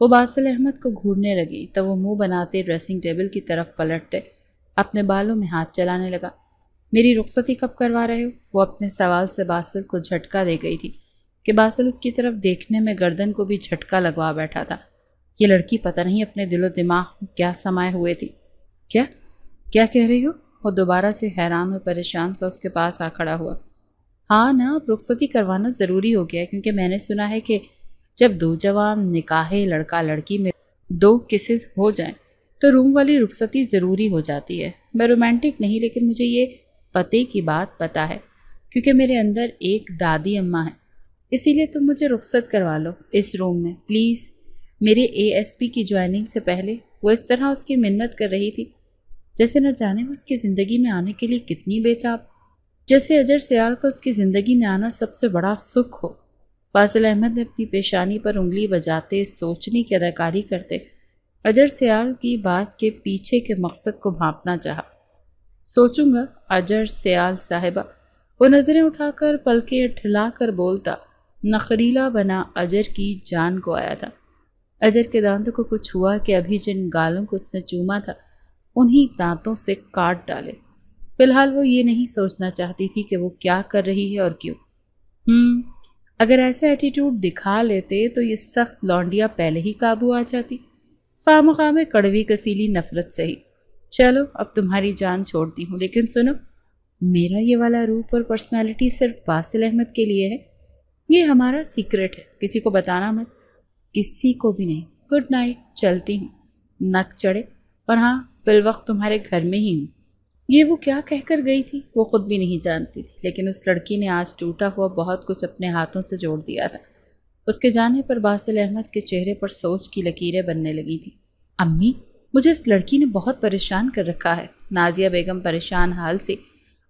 وہ باسل احمد کو گھورنے لگی تو وہ منہ بناتے ڈریسنگ ٹیبل کی طرف پلٹتے اپنے بالوں میں ہاتھ چلانے لگا۔ میری رخصتی کب کروا رہے ہو؟ وہ اپنے سوال سے باسل کو جھٹکا دے گئی تھی کہ باسل اس کی طرف دیکھنے میں گردن کو بھی جھٹکا لگوا بیٹھا تھا۔ یہ لڑکی پتہ نہیں اپنے دل و دماغ میں کیا سمائے ہوئے تھی۔ کیا کہہ رہی ہو؟ وہ دوبارہ سے حیران اور پریشان سا اس کے پاس آ کھڑا ہوا۔ ہاں نا، اب رخصتی کروانا ضروری ہو گیا ہے، کیونکہ میں نے سنا ہے کہ جب دو جوان نکاحے لڑکا لڑکی میں 2 کسز ہو جائیں تو روم والی رخصتی ضروری ہو جاتی ہے۔ میں رومانٹک نہیں، لیکن مجھے یہ پتے کی بات پتہ ہے، کیونکہ میرے اندر ایک دادی اماں ہے، اسی لیے تم مجھے رخصت کروا لو اس روم میں پلیز۔ میرے ASP کی جوائننگ سے پہلے وہ اس طرح اس کی منت کر رہی تھی جیسے نہ جانے وہ اس کی زندگی میں آنے کے لیے کتنی بےتاب، جیسے اجر سیال کو اس کی زندگی میں آنا سب سے بڑا سکھ ہو۔ باسل احمد نے اپنی پیشانی پر انگلی بجاتے سوچنے کی اداکاری کرتے اجر سیال کی بات کے پیچھے کے مقصد کو بھانپنا چاہا۔ سوچوں گا اجر سیال صاحبہ، وہ نظریں اٹھا کر پلکیں ٹھلا کر بولتا نخریلا بنا اجر کی جان کو آیا تھا۔ اجر کے دانتوں کو کچھ ہوا کہ ابھی جن گالوں کو اس نے چوما تھا انہی دانتوں سے کاٹ ڈالے۔ فی الحال وہ یہ نہیں سوچنا چاہتی تھی کہ وہ کیا کر رہی ہے اور کیوں۔ اگر ایسے ایٹیٹیوڈ دکھا لیتے تو یہ سخت لونڈیا پہلے ہی قابو آ جاتی۔ خواہ میں کڑوی کسیلی نفرت سہی۔ چلو اب تمہاری جان چھوڑتی ہوں، لیکن سنو، میرا یہ والا روپ اور پرسنالٹی صرف باسل احمد کے لیے ہے، یہ ہمارا سیکرٹ ہے، کسی کو بتانا مت، کسی کو بھی نہیں۔ گڈ نائٹ، چلتی ہوں۔ نک چڑھے، اور ہاں فی الوقت تمہارے گھر میں ہی ہوں۔ یہ وہ کیا کہہ کر گئی تھی وہ خود بھی نہیں جانتی تھی، لیکن اس لڑکی نے آج ٹوٹا ہوا بہت کچھ اپنے ہاتھوں سے جوڑ دیا تھا۔ اس کے جانے پر باسل احمد کے چہرے پر سوچ کی لکیریں بننے لگی تھیں۔ امی، مجھے اس لڑکی نے بہت پریشان کر رکھا ہے۔ نازیہ بیگم پریشان حال سے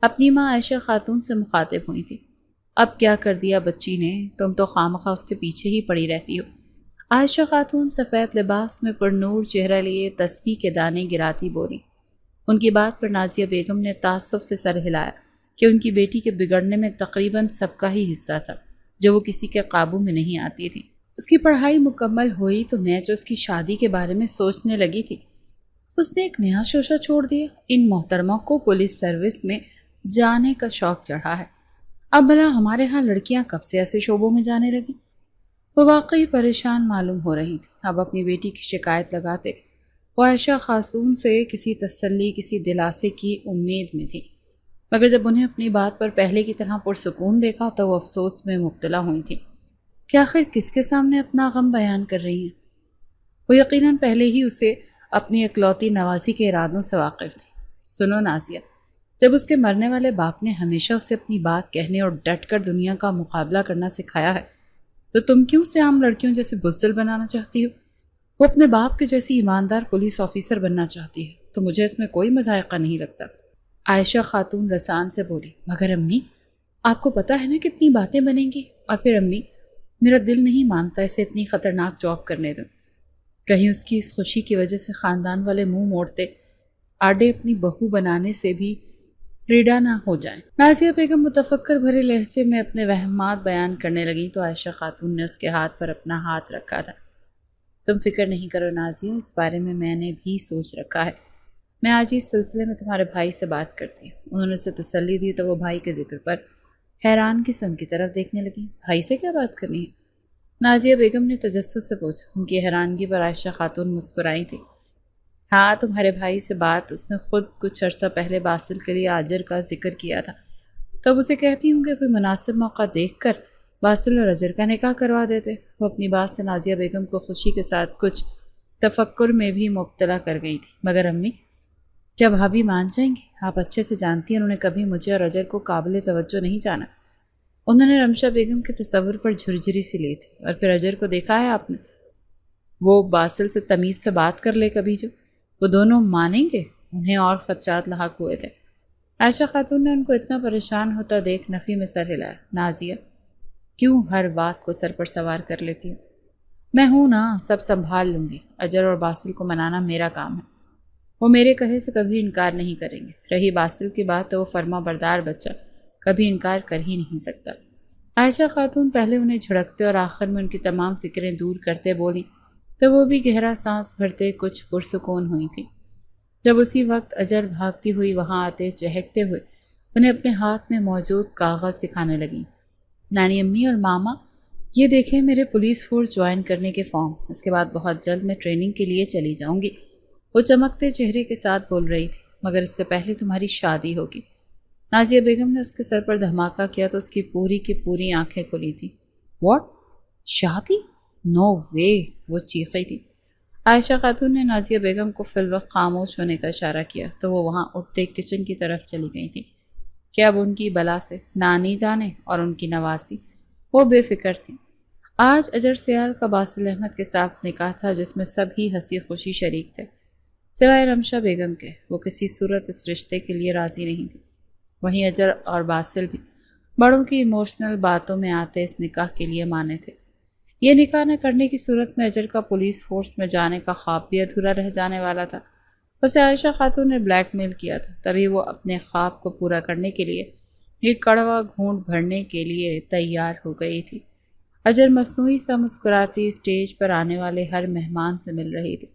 اپنی ماں عائشہ خاتون سے مخاطب ہوئی تھی۔ اب کیا کر دیا بچی نے، تم تو خامخواہ اس کے پیچھے ہی پڑی رہتی ہو۔ عائشہ خاتون سفید لباس میں پرنور چہرہ لیے تسبیح کے دانے گراتی بولی۔ ان کی بات پر نازیہ بیگم نے تعصب سے سر ہلایا کہ ان کی بیٹی کے بگڑنے میں تقریباً سب کا ہی حصہ تھا، جو وہ کسی کے قابو میں نہیں آتی تھی۔ اس کی پڑھائی مکمل ہوئی تو میچ اس کی شادی کے بارے میں سوچنے لگی تھی۔ اس نے ایک نیا شوشہ چھوڑ دیا۔ ان محترموں کو پولیس سروس میں جانے کا شوق چڑھا ہے۔ اب بھلا ہمارے ہاں لڑکیاں کب سے ایسے شعبوں میں جانے لگیں؟ وہ واقعی پریشان معلوم ہو رہی تھی۔ اب اپنی بیٹی کی شکایت لگاتے وہ عائشہ خاتون سے کسی تسلی، کسی دلاسے کی امید میں تھی، مگر جب انہیں اپنی بات پر پہلے کی طرح پرسکون دیکھا تو وہ افسوس میں مبتلا ہوئی تھی کہ آخر کس کے سامنے اپنا غم بیان کر رہی ہیں۔ وہ یقیناً پہلے ہی اسے اپنی اکلوتی نوازی کے ارادوں سے واقف تھی۔ سنو نازیہ، جب اس کے مرنے والے باپ نے ہمیشہ اسے اپنی بات کہنے اور ڈٹ کر دنیا کا مقابلہ کرنا سکھایا ہے، تو تم کیوں اسے عام لڑکیوں جیسے بزدل بنانا چاہتی ہو؟ وہ اپنے باپ کے جیسی ایماندار پولیس آفیسر بننا چاہتی ہے، تو مجھے اس میں کوئی مذائقہ نہیں لگتا۔ عائشہ خاتون رسان سے بولی، مگر امی، آپ کو پتہ ہے نا کتنی باتیں بنیں گی، اور پھر امی، میرا دل نہیں مانتا اسے اتنی خطرناک جاب کرنے دوں۔ کہیں اس کی اس خوشی کی وجہ سے خاندان والے منہ موڑتے آڈے اپنی بہو بنانے سے بھی فریڈا نہ ہو جائیں۔ نازیہ بیگم متفکر بھرے لہجے میں اپنے وہمات بیان کرنے لگیں تو عائشہ خاتون نے اس کے ہاتھ پر اپنا ہاتھ رکھا تھا۔ تم فکر نہیں کرو نازیہ، اس بارے میں نے بھی سوچ رکھا ہے۔ میں آج اس سلسلے میں تمہارے بھائی سے بات کرتی ہوں۔ انہوں نے اسے تسلی دی تو وہ بھائی کے ذکر پر حیران قسم کی طرف دیکھنے لگی۔ بھائی سے کیا بات کرنی ہے؟ نازیہ بیگم نے تجسس سے پوچھا۔ ان کی حیرانگی پر عائشہ خاتون مسکرائی تھی۔ ہاں، تمہارے بھائی سے بات اس نے خود کچھ عرصہ پہلے باسل کے لیے اجر کا ذکر کیا تھا، تو اب اسے کہتی ہوں کہ کوئی مناسب موقع دیکھ کر باسل اور اجر کا نکاح کروا دیتے۔ وہ اپنی بات سے نازیہ بیگم کو خوشی کے ساتھ کچھ تفکر میں بھی مبتلا کر گئی تھی۔ مگر امی، کیا بھابھی مان جائیں گی؟ آپ اچھے سے جانتی ہیں انہوں نے کبھی مجھے اور اجر کو قابل توجہ نہیں جانا۔ انہوں نے رمشا بیگم کے تصور پر جھرجھری سی لی تھی۔ اور پھر اجر کو دیکھا ہے آپ نے؟ وہ باسل سے تمیز سے بات کر لے کبھی، جو وہ دونوں مانیں گے؟ انہیں اور خدشات لاحق ہوئے تھے۔ عائشہ خاتون نے ان کو اتنا پریشان ہوتا دیکھ نفی میں سر ہلایا۔ نازیہ، کیوں ہر بات کو سر پر سوار کر لیتی ہوں؟ میں ہوں نا، سب سنبھال لوں گی۔ اجر اور باسل کو منانا میرا کام ہے، وہ میرے کہے سے کبھی انکار نہیں کریں گے۔ رہی باسل کی بات تو وہ فرما بردار بچہ کبھی انکار کر ہی نہیں سکتا۔ عائشہ خاتون پہلے انہیں جھڑکتے اور آخر میں ان کی تمام فکریں دور کرتے بولی، تو وہ بھی گہرا سانس بھرتے کچھ پرسکون ہوئی تھی۔ جب اسی وقت اجر بھاگتی ہوئی وہاں آتے چہکتے ہوئے انہیں اپنے ہاتھ میں موجود کاغذ دکھانے لگی۔ نانی امی اور ماما، یہ دیکھیں میرے پولیس فورس جوائن کرنے کے فارم، اس کے بعد بہت جلد میں ٹریننگ کے لیے چلی جاؤں گی۔ وہ چمکتے چہرے کے ساتھ بول رہی تھی، مگر اس سے پہلے تمہاری شادی ہوگی۔ نازیہ بیگم نے اس کے سر پر دھماکہ کیا تو اس کی پوری آنکھیں کھلی تھیں۔ واٹ؟ شادی؟ نو وے! وہ چیخی تھی۔ عائشہ خاتون نے نازیہ بیگم کو فی الوقت خاموش ہونے کا اشارہ کیا تو وہ وہاں اٹھتے کچن کی طرف چلی گئی تھی کہ اب ان کی بلا سے نانی جانے اور ان کی نواسی۔ وہ بے فکر تھیں۔ آج اجر سیال کا باسل احمد کے ساتھ نکاح تھا جس میں سب ہی ہنسی خوشی شریک تھے سوائے رمشا بیگم کے۔ وہ کسی صورت اس رشتے کے لیے راضی نہیں تھی۔ وہیں اجر اور باسل بھی بڑوں کی ایموشنل باتوں میں آتے اس نکاح کے لیے مانے تھے۔ یہ نکاح نہ کرنے کی صورت میں اجر کا پولیس فورس میں جانے کا خواب بھی ادھورا رہ جانے والا تھا۔ اسے عائشہ خاتون نے بلیک میل کیا تھا، تبھی وہ اپنے خواب کو پورا کرنے کے لیے ایک کڑوا گھونٹ بھرنے کے لیے تیار ہو گئی تھی۔ اجر مصنوعی سا مسکراتی اسٹیج پر آنے والے ہر مہمان سے مل رہی تھی۔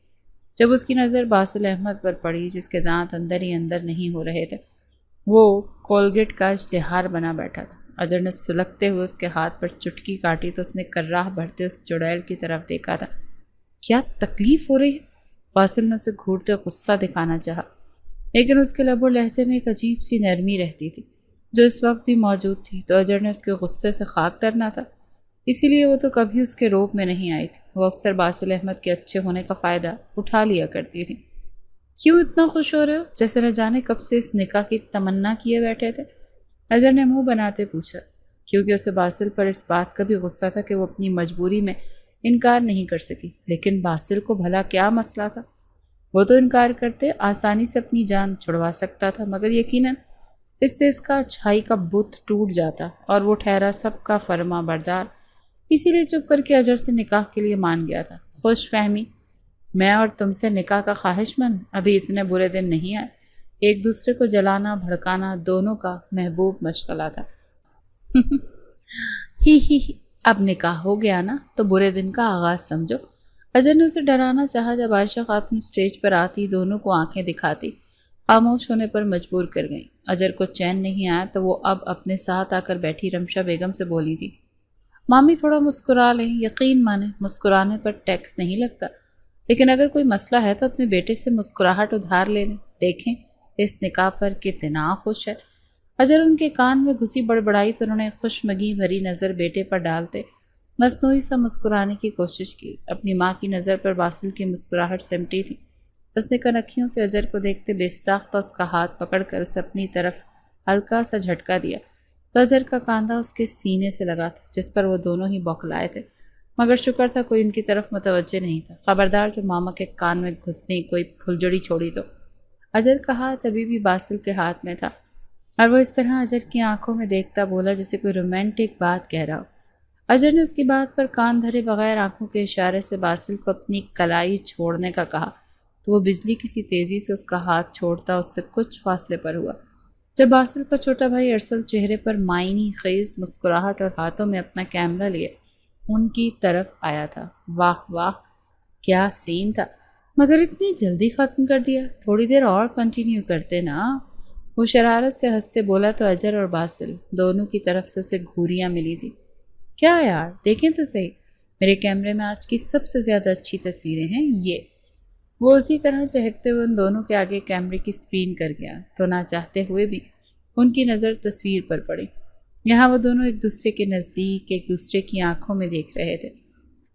جب اس کی نظر باسل احمد پر پڑی جس کے دانت اندر ہی اندر نہیں ہو رہے تھے، وہ کولگیٹ کا اشتہار بنا بیٹھا تھا۔ اجر نے سلگتے ہوئے اس کے ہاتھ پر چٹکی کاٹی تو اس نے کراہ بھرتے اس چڑیل کی طرف دیکھا تھا۔ کیا تکلیف ہو رہی ہے؟ باسل نے اسے گھورتے غصہ دکھانا چاہا، لیکن اس کے لب و لہجے میں ایک عجیب سی نرمی رہتی تھی جو اس وقت بھی موجود تھی، تو اجر نے اس کے غصے سے خاک ڈرنا تھا۔ اسی لیے وہ تو کبھی اس کے روپ میں نہیں آئی تھی۔ وہ اکثر باسل احمد کے اچھے ہونے کا فائدہ اٹھا لیا کرتی تھی۔ کیوں اتنا خوش ہو رہے ہو؟ جیسے نہ جانے کب سے اس نکاح کی تمنا کیے بیٹھے تھے؟ اجر نے منہ بناتے پوچھا، کیونکہ اسے باسل پر اس بات کا بھی غصہ تھا کہ وہ اپنی مجبوری میں انکار نہیں کر سکی۔ لیکن باسل کو بھلا کیا مسئلہ تھا؟ وہ تو انکار کرتے آسانی سے اپنی جان چھڑوا سکتا تھا، مگر یقیناً اس سے اس کا اچھائی کا بت ٹوٹ جاتا اور وہ ٹھہرا سب کا فرما بردار۔ اسی لیے چپ کر کے اجر سے نکاح کے لیے مان گیا تھا۔ خوش فہمی، میں اور تم سے نکاح کا خواہش مند، ابھی اتنے برے دن نہیں آئے۔ ایک دوسرے کو جلانا بھڑکانا دونوں کا محبوب مشغلہ تھا۔ ہی اب نکاح ہو گیا نا تو برے دن کا آغاز سمجھو۔ اجر نے اسے ڈرانا چاہا۔ جب عائشہ خاتون اسٹیج پر آتی دونوں کو آنکھیں دکھاتی خاموش ہونے پر مجبور کر گئیں۔ اجر کو چین نہیں آیا تو وہ اب اپنے ساتھ آ کر بیٹھی رمشا بیگم سے بولی تھی، مامی تھوڑا مسکرا لیں، یقین مانیں مسکرانے پر ٹیکس نہیں لگتا، لیکن اگر کوئی مسئلہ ہے تو اپنے بیٹے سے مسکراہٹ ادھار لے لیں، دیکھیں اس نکاح پر کتنا خوش ہے۔ اجر ان کے کان میں گھسی بڑبڑائی تو انہوں نے خوشمگی بھری نظر بیٹے پر ڈالتے مصنوعی سا مسکرانے کی کوشش کی۔ اپنی ماں کی نظر پر باسل کی مسکراہٹ سمٹی تھی۔ اس نے کنکھیوں سے اجر کو دیکھتے بے ساختہ اس کا ہاتھ پکڑ کر اسے اپنی طرف ہلکا سا جھٹکا دیا تو اجر کا کاندھا اس کے سینے سے لگا تھا جس پر وہ دونوں ہی بوکھلائے تھے، مگر شکر تھا کوئی ان کی طرف متوجہ نہیں تھا۔ خبردار جو ماما کے کان میں گھسنے کوئی پھلجڑی چھوڑی تو۔ اجر کا ہاتھ ابھی بھی باسل کے ہاتھ میں تھا اور وہ اس طرح اجر کی آنکھوں میں دیکھتا بولا جیسے کوئی رومانٹک بات کہہ رہا ہو۔ اجر نے اس کی بات پر کان دھرے بغیر آنکھوں کے اشارے سے باسل کو اپنی کلائی چھوڑنے کا کہا تو وہ بجلی کسی تیزی سے اس کا ہاتھ چھوڑتا اس سے کچھ فاصلے پر ہوا۔ جب باسل کا چھوٹا بھائی ارسل چہرے پر معنی خیز مسکراہٹ اور ہاتھوں میں اپنا کیمرہ لیے ان کی طرف آیا تھا۔ واہ واہ کیا سین تھا، مگر اتنی جلدی ختم کر دیا، تھوڑی دیر اور کنٹینیو کرتے نا۔ وہ شرارت سے ہنستے بولا تو اجر اور باسل دونوں کی طرف سے اسے گھوریاں ملی تھی۔ کیا یار دیکھیں تو صحیح، میرے کیمرے میں آج کی سب سے زیادہ اچھی تصویریں ہیں یہ۔ وہ اسی طرح چہکتے ہوئے ان دونوں کے آگے کیمرے کی اسکرین کر گیا تو نہ چاہتے ہوئے بھی ان کی نظر تصویر پر پڑی۔ یہاں وہ دونوں ایک دوسرے کے نزدیک ایک دوسرے کی آنکھوں میں دیکھ رہے تھے۔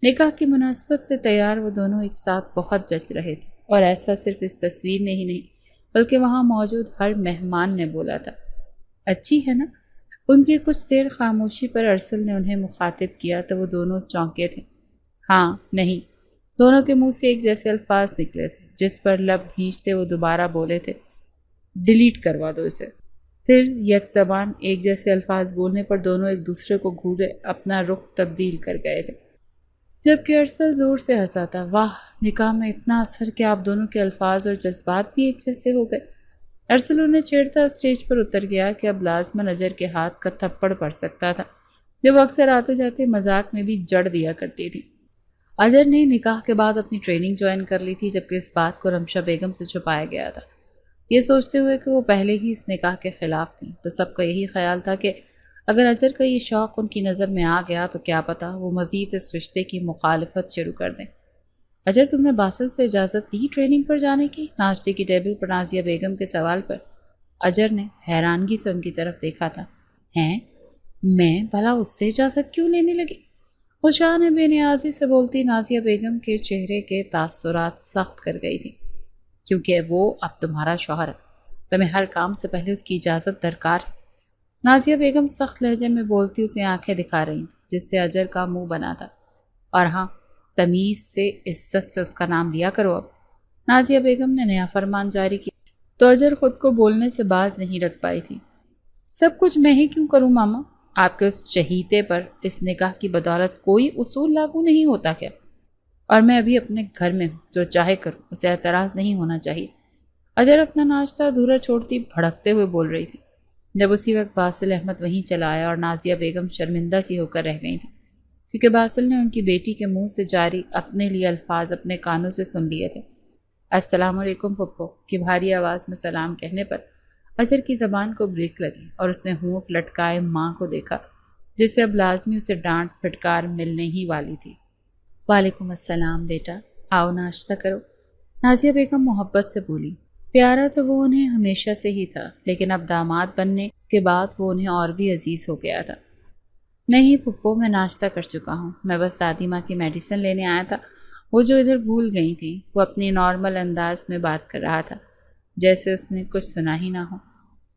نکاح کی مناسبت سے تیار وہ دونوں ایک ساتھ بہت جچ رہے تھے، اور ایسا صرف اس تصویر نے ہی نہیں بلکہ وہاں موجود ہر مہمان نے بولا تھا۔ اچھی ہے نا؟ ان کی کچھ دیر خاموشی پر ارسل نے انہیں مخاطب کیا تو وہ دونوں چونکے تھے۔ ہاں نہیں، دونوں کے منہ سے ایک جیسے الفاظ نکلے تھے، جس پر لب بھینچتے وہ دوبارہ بولے تھے، ڈیلیٹ کروا دو اسے۔ پھر یک زبان ایک جیسے الفاظ بولنے پر دونوں ایک دوسرے کو گھورے اپنا رخ تبدیل کر گئے تھے، جبکہ ارسل زور سے ہنسا تھا۔ واہ، نکاح میں اتنا اثر کہ آپ دونوں کے الفاظ اور جذبات بھی ایک جیسے ہو گئے۔ ارسل انہیں چھیڑتا اسٹیج پر اتر گیا کہ اب لازماً اجر کے ہاتھ کا تھپڑ پڑ سکتا تھا، جو وہ اکثر آتے جاتے مذاق میں بھی جڑ دیا کرتی تھی۔ اجر نے نکاح کے بعد اپنی ٹریننگ جوائن کر لی تھی، جبکہ اس بات کو رمشا بیگم سے چھپایا گیا تھا، یہ سوچتے ہوئے کہ وہ پہلے ہی اس نکاح کے خلاف تھیں۔ تو سب کا یہی خیال تھا کہ اگر اجر کا یہ شوق ان کی نظر میں آ گیا تو کیا پتہ وہ مزید اس رشتے کی مخالفت شروع کر دیں۔ اجر، تم نے باسل سے اجازت لی ٹریننگ پر جانے کی؟ ناشتے کی ٹیبل پر نازیہ بیگم کے سوال پر اجر نے حیرانگی سے ان کی طرف دیکھا تھا۔ ہیں؟ میں بھلا اس سے اجازت کیوں لینے لگی؟ خوشان بے نیازی سے بولتی نازیہ بیگم کے چہرے کے تاثرات سخت کر گئی تھی۔ کیونکہ وہ اب تمہارا شوہر ہے، تمہیں ہر کام سے پہلے اس کی اجازت درکار ہے۔ نازیہ بیگم سخت لہجے میں بولتی اسے آنکھیں دکھا رہی تھیں، جس سے اجر کا منہ بنا تھا۔ اور ہاں، تمیز سے عزت سے اس کا نام لیا کرو۔ اب نازیہ بیگم نے نیا فرمان جاری کیا تو اجر خود کو بولنے سے باز نہیں رکھ پائی تھی۔ سب کچھ میں ہی کیوں کروں ماما؟ آپ کے اس چہیتے پر اس نکاح کی بدولت کوئی اصول لاگو نہیں ہوتا کیا؟ اور میں ابھی اپنے گھر میں ہوں، جو چاہے کروں، اسے اعتراض نہیں ہونا چاہیے۔ اجر اپنا ناشتہ ادھورا چھوڑتی بھڑکتے ہوئے بول رہی تھی، جب اسی وقت باسل احمد وہیں چلا آیا اور نازیہ بیگم شرمندہ سی ہو کر رہ گئی تھی، کیونکہ باسل نے ان کی بیٹی کے منہ سے جاری اپنے لیے الفاظ اپنے کانوں سے سن لیے تھے۔ السلام علیکم پپو، اس کی بھاری آواز میں سلام کہنے پر اجر کی زبان کو بریک لگی اور اس نے ہونٹ لٹکائے ماں کو دیکھا، جس سے اب لازمی اسے ڈانٹ پھٹکار ملنے ہی والی تھی۔ وعلیکم السلام بیٹا، آؤ ناشتہ کرو، نازیہ بیگم محبت سے بولی۔ پیارا تو وہ انہیں ہمیشہ سے ہی تھا، لیکن اب داماد بننے کے بعد وہ انہیں اور بھی عزیز ہو گیا تھا۔ نہیں پپو، میں ناشتہ کر چکا ہوں، میں بس دادی ماں کی میڈیسن لینے آیا تھا، وہ جو ادھر بھول گئی تھی۔ وہ اپنی نارمل انداز میں بات کر رہا تھا، جیسے اس نے کچھ سنا ہی نہ ہو۔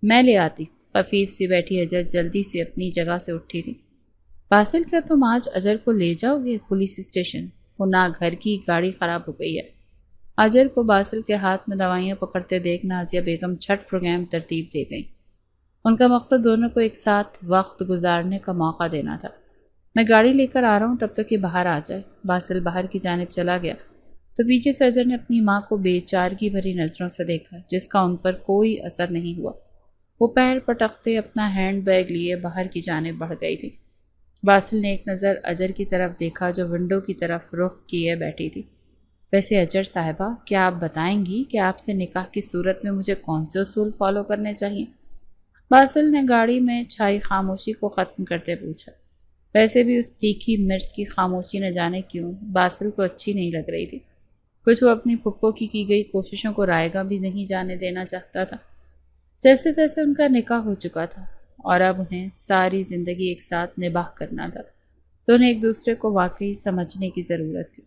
میں لے آتی، خفیف سی بیٹھی اجر جلدی سے اپنی جگہ سے اٹھی تھی۔ باسل، کیا تم آج اجر کو لے جاؤ گے پولیس اسٹیشن؟ وہ نہ گھر کی گاڑی خراب ہو گئی ہے۔ اجر کو باسل کے ہاتھ میں دوائیاں پکڑتے دیکھ نازیہ بیگم جھٹ پروگرام ترتیب دے گئی۔ ان کا مقصد دونوں کو ایک ساتھ وقت گزارنے کا موقع دینا تھا۔ میں گاڑی لے کر آ رہا ہوں، تب تک یہ باہر آ جائے۔ باسل باہر کی جانب چلا گیا تو پیچھے سے اجر نے اپنی ماں کو بے چارگی بھری نظروں سے دیکھا، جس کا ان پر کوئی اثر نہیں ہوا۔ وہ پیر پٹکتے اپنا ہینڈ بیگ لیے باہر کی جانب بڑھ گئی تھی۔ باسل نے ایک نظر اجر کی طرف دیکھا، جو ونڈو کی طرف رخ کیے بیٹھی تھی۔ ویسے اجر صاحبہ، کیا آپ بتائیں گی کہ آپ سے نکاح کی صورت میں مجھے کون سے اصول فالو کرنے چاہیے؟ باسل نے گاڑی میں چھائی خاموشی کو ختم کرتے پوچھا۔ ویسے بھی اس تیکھی مرچ کی خاموشی نہ جانے کیوں باسل کو اچھی نہیں لگ رہی تھی۔ کچھ وہ اپنی پھپھو کی گئی کوششوں کو رائے گا بھی نہیں جانے دینا چاہتا تھا۔ جیسے تیسے ان کا نکاح ہو چکا تھا اور اب انہیں ساری زندگی ایک ساتھ نباہ کرنا تھا، تو انہیں ایک دوسرے کو واقعی سمجھنے کی ضرورت تھی۔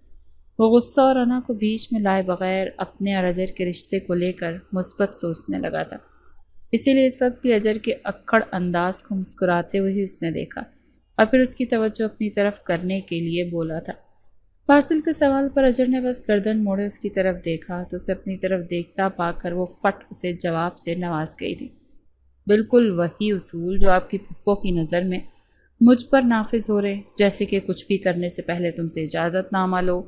وہ غصہ اور انا کو بیچ میں لائے بغیر اپنے اور اجر کے رشتے کو لے کر مثبت سوچنے لگا تھا۔ اسی لیے اس وقت بھی اجر کے اکڑ انداز کو مسکراتے ہوئے ہی اس نے دیکھا اور پھر اس کی توجہ اپنی طرف کرنے کے لیے بولا تھا۔ باسل کے سوال پر اجر نے بس گردن موڑے اس کی طرف دیکھا تو اسے اپنی طرف دیکھتا پا کر وہ فٹ اسے جواب سے نواز گئی تھی۔ بالکل وہی اصول جو آپ کی پھپھو کی نظر میں مجھ پر نافذ ہو رہے، جیسے کہ کچھ بھی کرنے سے پہلے تم سے اجازت نامہ لو،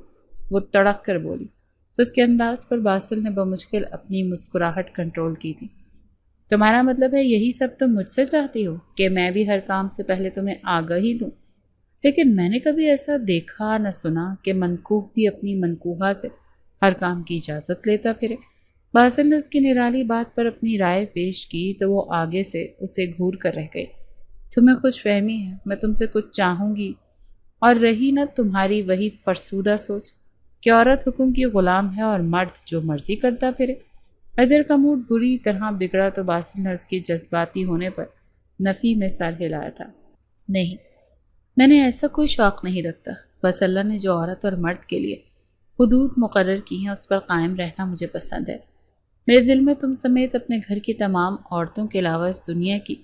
وہ تڑک کر بولی تو اس کے انداز پر باسل نے بمشکل اپنی مسکراہٹ کنٹرول کی تھی۔ تمہارا مطلب ہے یہی سب تم مجھ سے چاہتی ہو کہ میں بھی ہر کام سے پہلے تمہیں آگاہی دوں؟ لیکن میں نے کبھی ایسا دیکھا نہ سنا کہ منکوح بھی اپنی منکوحہ سے ہر کام کی اجازت لیتا پھرے۔ باسل نے اس کی نرالی بات پر اپنی رائے پیش کی تو وہ آگے سے اسے گھور کر رہ گئی۔ تمہیں خوش فہمی ہے میں تم سے کچھ چاہوں گی، اور رہی نہ تمہاری وہی فرسودہ سوچ کہ عورت حکم کی غلام ہے اور مرد جو مرضی کرتا پھرے۔ اجر کا موڈ بری طرح بگڑا تو باسل نے اس کی جذباتی ہونے پر نفی میں سر ہلایا تھا۔ نہیں، میں نے ایسا کوئی شوق نہیں رکھتا، بس اللہ نے جو عورت اور مرد کے لیے حدود مقرر کی ہیں اس پر قائم رہنا مجھے پسند ہے۔ میرے دل میں تم سمیت اپنے گھر کی تمام عورتوں کے علاوہ اس دنیا کی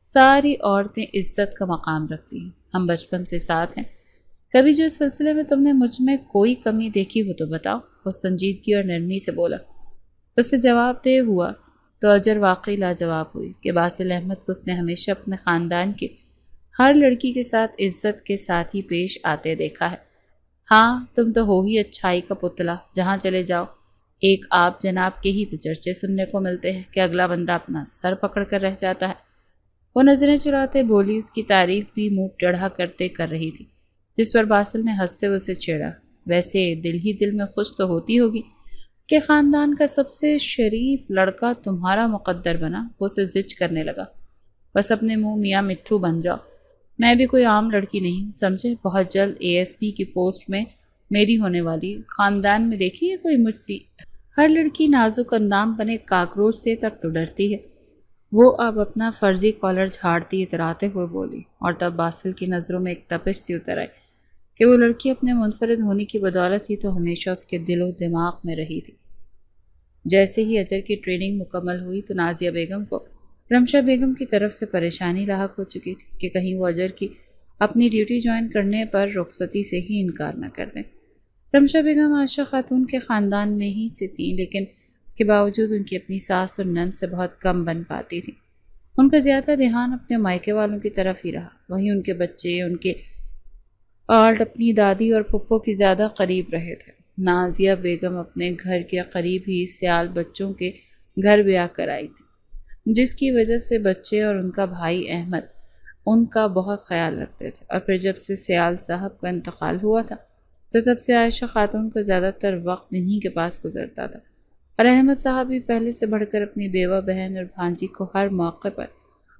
ساری عورتیں عزت کا مقام رکھتی ہیں۔ ہم بچپن سے ساتھ ہیں، کبھی جو اس سلسلے میں تم نے مجھ میں کوئی کمی دیکھی ہو تو بتاؤ، وہ سنجیدگی اور نرمی سے بولا۔ اس سے جواب دے ہوا تو اجر واقعی لاجواب ہوئی کہ باسل احمد کو اس نے ہمیشہ اپنے خاندان کے ہر لڑکی کے ساتھ عزت کے ساتھ ہی پیش آتے دیکھا ہے۔ ہاں، تم تو ہو ہی اچھائی کا پتلا، جہاں چلے جاؤ ایک آپ جناب کے ہی تو چرچے سننے کو ملتے ہیں کہ اگلا بندہ اپنا سر پکڑ کر رہ جاتا ہے۔ وہ نظریں چراتے بولی، اس کی تعریف بھی منہ ٹیڑھا کرتے کر رہی تھی، جس پر باسل نے ہنستے ہوئے اسے چھیڑا۔ ویسے دل ہی دل میں خوش تو ہوتی ہوگی کہ خاندان کا سب سے شریف لڑکا تمہارا مقدر بنا۔ وہ اسے زج کرنے لگا۔ بس اپنے منہ میاں مٹھو بن جاؤ، میں بھی کوئی عام لڑکی نہیں سمجھے، بہت جلد ASP کی پوسٹ میں میری ہونے والی، خاندان میں دیکھی ہے کوئی مجھ سی؟ ہر لڑکی نازک اندام بنے کاکروچ سے تک تو ڈرتی ہے۔ وہ اب اپنا فرضی کالر جھاڑتی اتراتے ہوئے بولی، اور تب باسل کی نظروں میں ایک تپش سی اتر آئی کہ وہ لڑکی اپنے منفرد ہونے کی بدولت ہی تو ہمیشہ اس کے دل و دماغ میں رہی تھی۔ جیسے ہی اجر کی ٹریننگ مکمل ہوئی تو نازیہ بیگم کو رمشا بیگم کی طرف سے پریشانی لاحق ہو چکی تھی کہ کہیں وہ اجر کی اپنی ڈیوٹی جوائن کرنے پر رخصتی سے ہی انکار نہ کر دیں۔ رمشا بیگم عائشہ خاتون کے خاندان میں ہی سے تھیں، لیکن اس کے باوجود ان کی اپنی ساس اور نند سے بہت کم بن پاتی تھی۔ ان کا زیادہ دھیان اپنے مائکے والوں کی طرف ہی رہا، وہیں ان کے بچے ان کے آرٹ اپنی دادی اور پھپھو کی زیادہ قریب رہے تھے۔ نازیہ بیگم اپنے گھر کے قریب ہی سیال بچوں کے گھر بیاہ کر آئی تھی، جس کی وجہ سے بچے اور ان کا بھائی احمد ان کا بہت خیال رکھتے تھے۔ اور پھر جب سے سیال صاحب کا انتقال ہوا تھا تو تب سے عائشہ خاتون کا زیادہ تر وقت انہی کے پاس گزرتا تھا، اور احمد صاحب بھی پہلے سے بڑھ کر اپنی بیوہ بہن اور بھانجی کو ہر موقع پر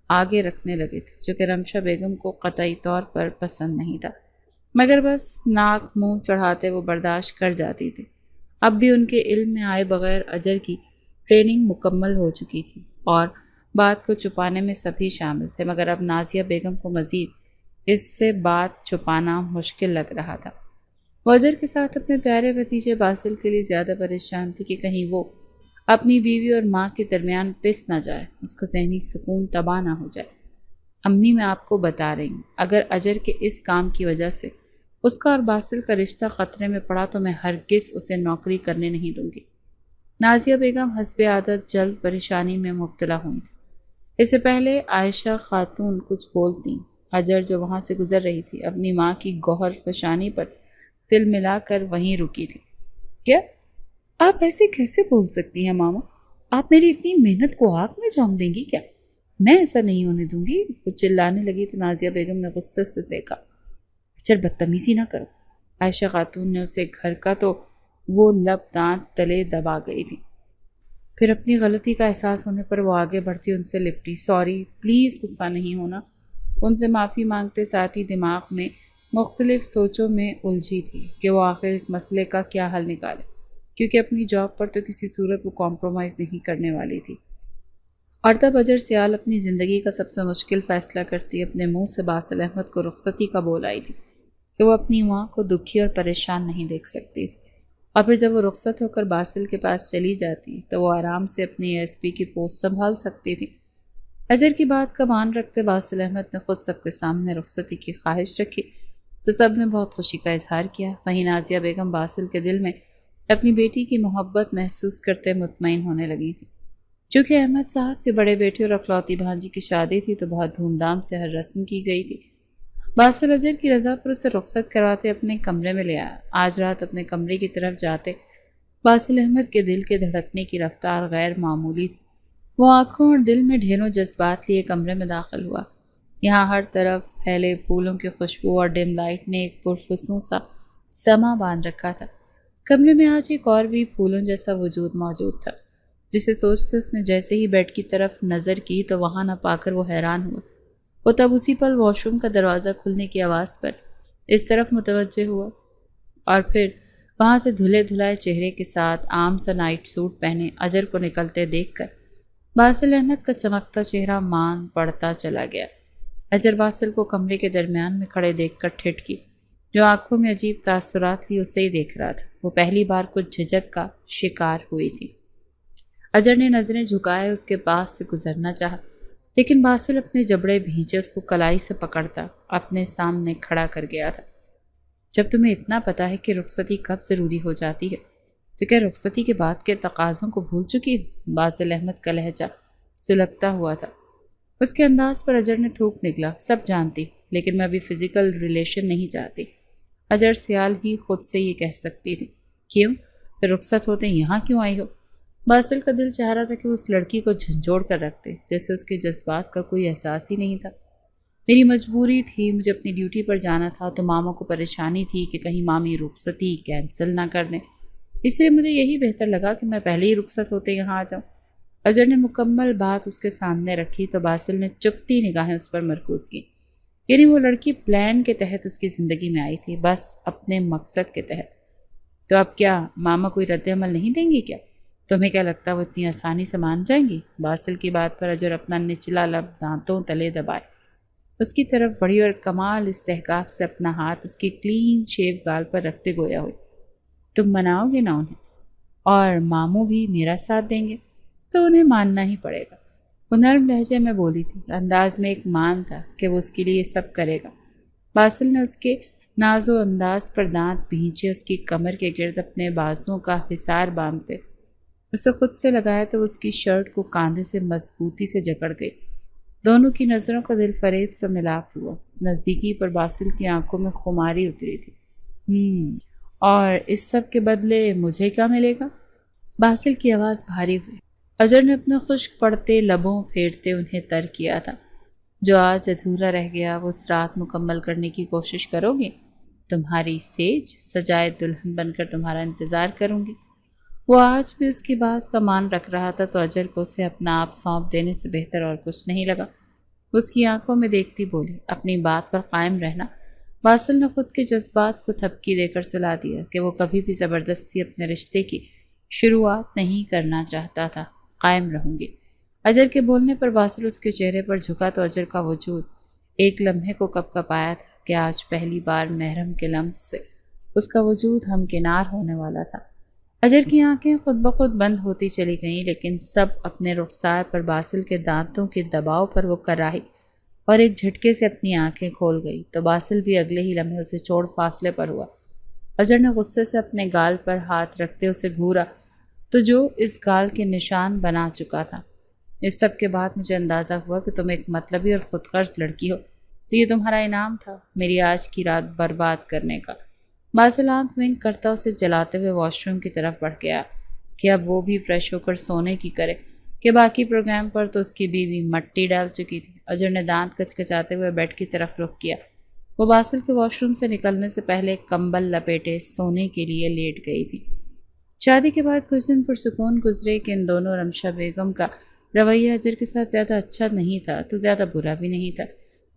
آگے رکھنے لگے تھے، جو کہ رمشا بیگم کو قطعی طور پر پسند نہیں تھا، مگر بس ناک منہ چڑھاتے وہ برداشت کر جاتی تھی۔ اب بھی ان کے علم میں آئے بغیر اجر کی ٹریننگ مکمل ہو چکی تھی اور بات کو چھپانے میں سبھی شامل تھے، مگر اب نازیہ بیگم کو مزید اس سے بات چھپانا مشکل لگ رہا تھا۔ وہ اجر کے ساتھ اپنے پیارے بھتیجے باسل کے لیے زیادہ پریشان تھی کہ کہیں وہ اپنی بیوی اور ماں کے درمیان پس نہ جائے، اس کا ذہنی سکون تباہ نہ ہو جائے۔ امی میں آپ کو بتا رہی ہوں، اگر اجر کے اس کام کی وجہ سے اس کا اور باسل کا رشتہ خطرے میں پڑا تو میں ہرگز اسے نوکری کرنے نہیں دوں گی۔ نازیہ بیگم حسب عادت جلد پریشانی میں مبتلا ہوئی تھی۔ اس سے پہلے عائشہ خاتون کچھ بولتی، اجر جو وہاں سے گزر رہی تھی اپنی ماں کی گوہر فشانی پر دل ملا کر وہیں رکی تھی۔ کیا آپ ایسے کیسے بول سکتی ہیں ماما؟ آپ میری اتنی محنت کو آگ میں جھونک دیں گی کیا؟ میں ایسا نہیں ہونے دوں گی۔ وہ چلانے لگی تو نازیہ بیگم نے غصے سے دیکھا۔ چل بدتمیزی نہ کرو۔ عائشہ خاتون نے اسے گھر کا تو وہ لب دانت تلے دبا گئی تھی۔ پھر اپنی غلطی کا احساس ہونے پر وہ آگے بڑھتی ان سے لپٹی۔ سوری، پلیز غصہ نہیں ہونا۔ ان سے معافی مانگتے ساتھ ہی دماغ میں مختلف سوچوں میں الجھی تھی کہ وہ آخر اس مسئلے کا کیا حل نکالے، کیونکہ اپنی جاب پر تو کسی صورت وہ کمپرومائز نہیں کرنے والی تھی۔ اور تب اجر سیال اپنی زندگی کا سب سے مشکل فیصلہ کرتی اپنے منہ سے باسل احمد کو رخصتی کا بول آئی تھی کہ وہ اپنی ماں کو دکھی اور پریشان نہیں دیکھ سکتی تھی، اور پھر جب وہ رخصت ہو کر باسل کے پاس چلی جاتی تو وہ آرام سے اپنی ASP کی پوسٹ سنبھال سکتی تھی۔ اجر کی بات کا مان رکھتے باسل احمد نے خود سب کے سامنے رخصتی کی خواہش رکھی تو سب نے بہت خوشی کا اظہار کیا۔ وہیں نازیہ بیگم باسل کے دل میں اپنی بیٹی کی محبت محسوس کرتے مطمئن ہونے لگی تھی۔ چونکہ احمد صاحب کے بڑے بیٹے اور اکلوتی بھانجی کی شادی تھی تو بہت دھوم دھام سے ہر رسم کی گئی تھی۔ باسل اجر کی رضا پر اسے رخصت کرواتے اپنے کمرے میں لے آیا۔ آج رات اپنے کمرے کی طرف جاتے باسل احمد کے دل کے دھڑکنے کی رفتار غیر معمولی تھی۔ وہ آنکھوں اور دل میں ڈھیروں جذبات لیے کمرے میں داخل ہوا۔ یہاں ہر طرف پھیلے پھولوں کی خوشبو اور ڈم لائٹ نے ایک پرفسوں سا سما باندھ رکھا تھا۔ کمرے میں آج ایک اور بھی پھولوں جیسا وجود موجود تھا، جسے سوچتے اس نے جیسے ہی بیڈ کی طرف نظر کی تو وہاں نہ پا کر وہ حیران ہوا۔ وہ تب اسی پل واش روم کا دروازہ کھلنے کی آواز پر اس طرف متوجہ ہوا، اور پھر وہاں سے دھلے دھلائے چہرے کے ساتھ عام سا نائٹ سوٹ پہنے اجر کو نکلتے دیکھ کر باسل احمد کا چمکتا چہرہ مان پڑتا چلا گیا۔ اجر باسل کو کمرے کے درمیان میں کھڑے دیکھ کر ٹھٹکی، جو آنکھوں میں عجیب تاثرات لی اسے ہی دیکھ رہا تھا۔ وہ پہلی بار کچھ جھجک کا شکار ہوئی تھی۔ اجر نے نظریں جھکائے اس کے پاس سے گزرنا چاہا، لیکن باسل اپنے جبڑے بھینچے اس کو کلائی سے پکڑتا اپنے سامنے کھڑا کر گیا تھا۔ جب تمہیں اتنا پتا ہے کہ رخصتی کب ضروری ہو جاتی ہے تو کیا رخصتی کے بعد کے تقاضوں کو بھول چکی ہے؟ باسل احمد کا لہجہ سلگتا ہوا تھا۔ اس کے انداز پر اجر نے تھوک نکلا، سب جانتی، لیکن میں ابھی فزیکل ریلیشن نہیں چاہتی۔ اجر سیال ہی خود سے یہ کہہ سکتی تھی۔ کیوں؟ پھر رخصت ہوتے یہاں کیوں آئی ہو؟ باسل کا دل چاہ رہا تھا کہ وہ اس لڑکی کو جھنجھوڑ کر رکھتے، جیسے اس کے جذبات کا کوئی احساس ہی نہیں تھا۔ میری مجبوری تھی، مجھے اپنی ڈیوٹی پر جانا تھا، تو ماما کو پریشانی تھی کہ کہیں مامی رخصتی کینسل نہ کر دیں، اس لیے مجھے یہی بہتر لگا کہ میں پہلے ہی رخصت ہوتے یہاں آ جاؤں۔ اجر نے مکمل بات اس کے سامنے رکھی تو باسل نے چپتی نگاہیں اس پر مرکوز کی۔ یعنی وہ لڑکی پلان کے تحت اس کی زندگی میں آئی تھی، بس اپنے مقصد کے تحت۔ تو اب کیا ماما کوئی رد عمل نہیں دیں گی کیا؟ تمہیں کیا لگتا وہ اتنی آسانی سے مان جائیں گی؟ باسل کی بات پر اجر اپنا نچلا لب دانتوں تلے دبائے اس کی طرف بڑھی اور کمال استحقاق سے اپنا ہاتھ اس کی کلین شیو گال پر رکھتے گویا ہوئی، تم مناؤ گے نا انہیں؟ اور ماموں بھی میرا ساتھ دیں گے؟ تو انہیں ماننا ہی پڑے گا۔ وہ نرم لہجے میں بولی تھی، انداز میں ایک مان تھا کہ وہ اس کے لیے سب کرے گا۔ باسل نے اس کے ناز و انداز پر دانت بھینچے، اس کی کمر کے گرد اپنے بازوں کا حصار باندھتے اسے خود سے لگایا تو اس کی شرٹ کو کاندھے سے مضبوطی سے جکڑ گئی۔ دونوں کی نظروں کا دل فریب سے ملاپ ہوا۔ اس نزدیکی پر باسل کی آنکھوں میں خماری اتری تھی۔ اور اس سب کے بدلے مجھے کیا ملے گا؟ باسل کی آواز بھاری ہوئی۔ اجر نے اپنے خشک پڑتے لبوں پھیرتے انہیں تر کیا تھا۔ جو آج ادھورا رہ گیا وہ اس رات مکمل کرنے کی کوشش کرو گے؟ تمہاری سیج سجائے دلہن بن کر تمہارا انتظار کروں گی۔ وہ آج بھی اس کی بات کا مان رکھ رہا تھا تو اجر کو اسے اپنا آپ سونپ دینے سے بہتر اور کچھ نہیں لگا۔ اس کی آنکھوں میں دیکھتی بولی، اپنی بات پر قائم رہنا۔ باسل نے خود کے جذبات کو تھپکی دے کر سلا دیا کہ وہ کبھی بھی زبردستی اپنے رشتے کی شروعات نہیں کرنا چاہتا تھا۔ قائم رہوں گی۔ اجر کے بولنے پر باسل اس کے چہرے پر جھکا تو اجر کا وجود ایک لمحے کو کپ کپایا تھا کہ آج پہلی بار محرم کے لمس سے اس کا وجود ہمکنار ہونے والا تھا۔ اجر کی آنکھیں خود بخود بند ہوتی چلی گئیں، لیکن سب اپنے رخسار پر باسل کے دانتوں کے دباؤ پر وہ کراہی اور ایک جھٹکے سے اپنی آنکھیں کھول گئی تو باسل بھی اگلے ہی لمحے اسے چھوڑ فاصلے پر ہوا۔ اجر نے غصے سے اپنے گال پر ہاتھ رکھتے اسے گھورا تو جو اس گال کے نشان بنا چکا تھا۔ اس سب کے بعد مجھے اندازہ ہوا کہ تم ایک مطلبی اور خود غرض لڑکی ہو، تو یہ تمہارا انعام تھا میری آج کی رات برباد کرنے کا۔ باسل آنکھ ونک کرتا اسے جلاتے ہوئے واش روم کی طرف بڑھ گیا کہ اب وہ بھی فریش ہو کر سونے کی کرے کہ باقی پروگرام پر تو اس کی بیوی مٹی ڈال چکی تھی۔ اجر نے دانت کچکچاتے ہوئے بیڈ کی طرف رخ کیا۔ وہ باسل کے واش روم سے نکلنے سے پہلے کمبل لپیٹے سونے کے لیے لیٹ گئی تھی۔ شادی کے بعد کچھ دن پرسکون گزرے کہ ان دونوں رمشا بیگم کا رویہ اجر کے ساتھ زیادہ اچھا نہیں تھا تو زیادہ برا بھی نہیں تھا،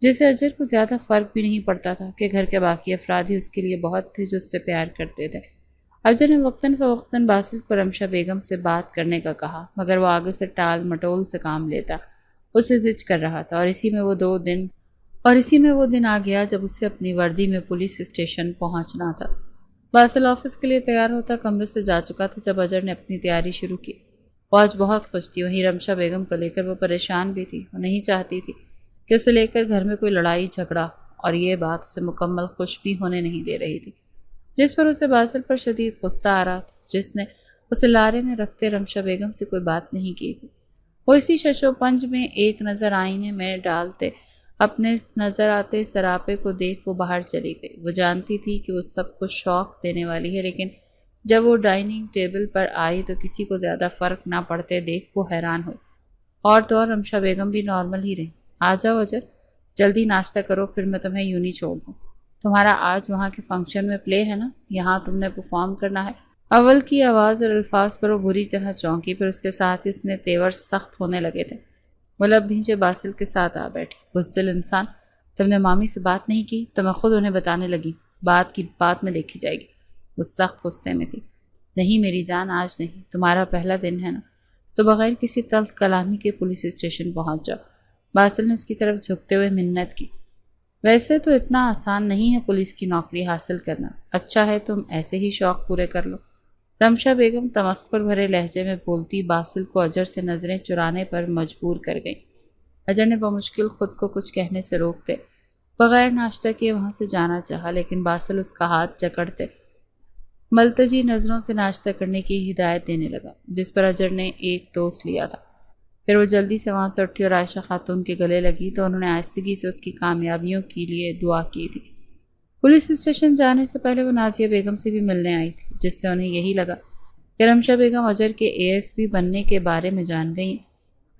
جسے اجر کو زیادہ فرق بھی نہیں پڑتا تھا کہ گھر کے باقی افراد ہی اس کے لیے بہت تھے جو اس سے پیار کرتے تھے۔ اجر نے وقتاً فوقتاً باسل کو رمشا بیگم سے بات کرنے کا کہا، مگر وہ آگے سے ٹال مٹول سے کام لیتا اسے زج کر رہا تھا، اور اسی میں وہ دن آ گیا جب اسے اپنی وردی میں پولیس اسٹیشن پہنچنا تھا۔ باسل آفس کے لیے تیار ہوتا کمرے سے جا چکا تھا جب اجر نے اپنی تیاری شروع کی۔ وہ آج بہت خوش تھی، وہیں رمشا بیگم کو لے کر وہ پریشان بھی تھی۔ وہ نہیں چاہتی تھی کہ اسے لے کر گھر میں کوئی لڑائی جھگڑا، اور یہ بات اسے مکمل خوش بھی ہونے نہیں دے رہی تھی، جس پر اسے باسل پر شدید غصہ آ رہا تھا، جس نے اسے لارے میں رکھتے رمشا بیگم سے کوئی بات نہیں کی تھی۔ وہ اسی ششو پنج میں ایک نظر آئینے میں ڈالتے اپنے نظر آتے سراپے کو دیکھ وہ باہر چلی گئی۔ وہ جانتی تھی کہ وہ سب کو شوق دینے والی ہے، لیکن جب وہ ڈائننگ ٹیبل پر آئی تو کسی کو زیادہ فرق نہ پڑتے دیکھ وہ حیران ہوئی۔ اور تو اور رمشا بیگم بھی نارمل ہی رہی۔ آ جاؤ اجر، جلدی ناشتہ کرو، پھر میں تمہیں یوں نہیں چھوڑ دوں۔ تمہارا آج وہاں کے فنکشن میں پلے ہے نا، یہاں تم نے پرفارم کرنا ہے۔ اول کی آواز اور الفاظ پر وہ بری طرح چونکی، پھر اس کے ساتھ ہی اس نے تیور سخت ہونے لگے تھے۔ وہ لب بھینچے باسل کے ساتھ آ بیٹھی۔ بزدل انسان، تم نے مامی سے بات نہیں کی تو میں خود انہیں بتانے لگی، بات کی بات میں دیکھی جائے گی۔ وہ سخت غصے میں تھی۔ نہیں میری جان، آج نہیں، تمہارا پہلا دن ہے نا، تو بغیر کسی تلخ کلامی کے پولیس اسٹیشن پہنچ جاؤ۔ باسل نے اس کی طرف جھکتے ہوئے منت کی۔ ویسے تو اتنا آسان نہیں ہے پولیس کی نوکری حاصل کرنا، اچھا ہے تم ایسے ہی شوق پورے کر لو۔ رمشا بیگم تمسخر بھرے لہجے میں بولتی باسل کو اجر سے نظریں چرانے پر مجبور کر گئی۔ اجر نے بمشکل خود کو کچھ کہنے سے روکتے بغیر ناشتہ کیے وہاں سے جانا چاہا، لیکن باسل اس کا ہاتھ جکڑتے ملتجی نظروں سے ناشتہ کرنے کی ہدایت دینے لگا، جس پر اجر نے ایک دوست لیا تھا۔ پھر وہ جلدی سے وہاں سے اٹھی اور عائشہ خاتون کے گلے لگی تو انہوں نے آہستگی سے اس کی کامیابیوں کے لیے دعا کی تھی۔ پولیس اسٹیشن جانے سے پہلے وہ نازیہ بیگم سے بھی ملنے آئی تھی، جس سے انہیں یہی لگا کہ رمشا بیگم اجر کے ASP بننے کے بارے میں جان گئی ہیں۔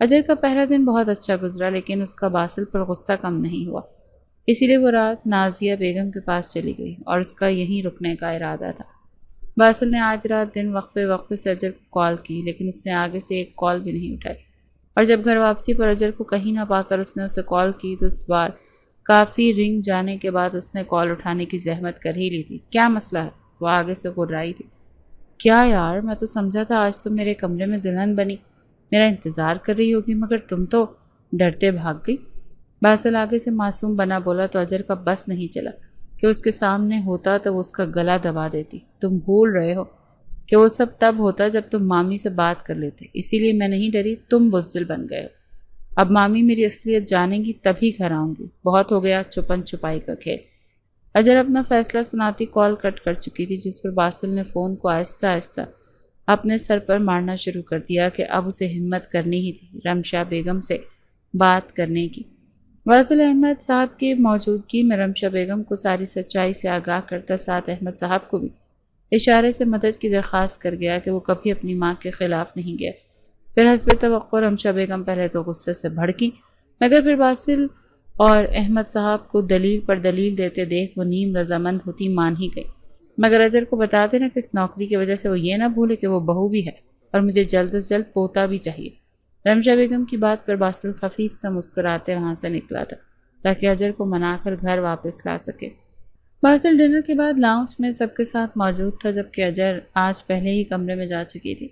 اجر کا پہلا دن بہت اچھا گزرا، لیکن اس کا باسل پر غصہ کم نہیں ہوا۔ اسی لیے وہ رات نازیہ بیگم کے پاس چلی گئی اور اس کا یہیں رکنے کا ارادہ تھا۔ باسل نے آج رات دن وقفے وقفے سے اجر کو کال کی، لیکن اس نے آگے سے ایک کال بھی نہیں اٹھائی، اور جب گھر واپسی پر اجر کو کہیں نہ پا کر اس نے اسے کال کی تو اس بار کافی رنگ جانے کے بعد اس نے کال اٹھانے کی زحمت کر ہی لی تھی۔ کیا مسئلہ ہے؟ وہ آگے سے غرائی تھی۔ کیا یار، میں تو سمجھا تھا آج تم میرے کمرے میں دلہن بنی میرا انتظار کر رہی ہوگی، مگر تم تو ڈرتے بھاگ گئی۔ باسل آگے سے معصوم بنا بولا تو اجر کا بس نہیں چلا کہ اس کے سامنے ہوتا تو وہ اس کا گلا دبا دیتی۔ تم بھول رہے ہو کہ وہ سب تب ہوتا جب تم مامی سے بات کر لیتے، اسی لیے میں نہیں ڈری، تم بزدل بن گئے ہو۔ اب مامی میری اصلیت جانیں گی تبھی گھر آؤں گی، بہت ہو گیا چھپن چھپائی کا کھیل۔ اجر اپنا فیصلہ سناتی کال کٹ کر چکی تھی، جس پر باسل نے فون کو آہستہ آہستہ اپنے سر پر مارنا شروع کر دیا کہ اب اسے ہمت کرنی ہی تھی رمشا بیگم سے بات کرنے کی۔ باسل احمد صاحب کی موجودگی میں رمشا بیگم کو ساری سچائی سے آگاہ کرتا ساتھ احمد صاحب کو بھی اشارے سے مدد کی درخواست کر گیا کہ وہ کبھی اپنی ماں کے خلاف نہیں گیا۔ پھر حسب توقع رمشا بیگم پہلے تو غصے سے بھڑکی، مگر پھر باسل اور احمد صاحب کو دلیل پر دلیل دیتے دیکھ وہ نیم رضامند ہوتی مان ہی گئی۔ مگر اجر کو بتا دینا کہ اس نوکری کی وجہ سے وہ یہ نہ بھولے کہ وہ بہو بھی ہے اور مجھے جلد از جلد پوتا بھی چاہیے۔ رمشا بیگم کی بات پر باسل خفیف سا مسکراتے وہاں سے نکلا تھا تاکہ اجر کو منا کر گھر واپس لا سکے۔ باسل ڈنر کے بعد لاؤنج میں سب کے ساتھ موجود تھا، جبکہ اجر آج پہلے ہی کمرے میں جا چکی تھی،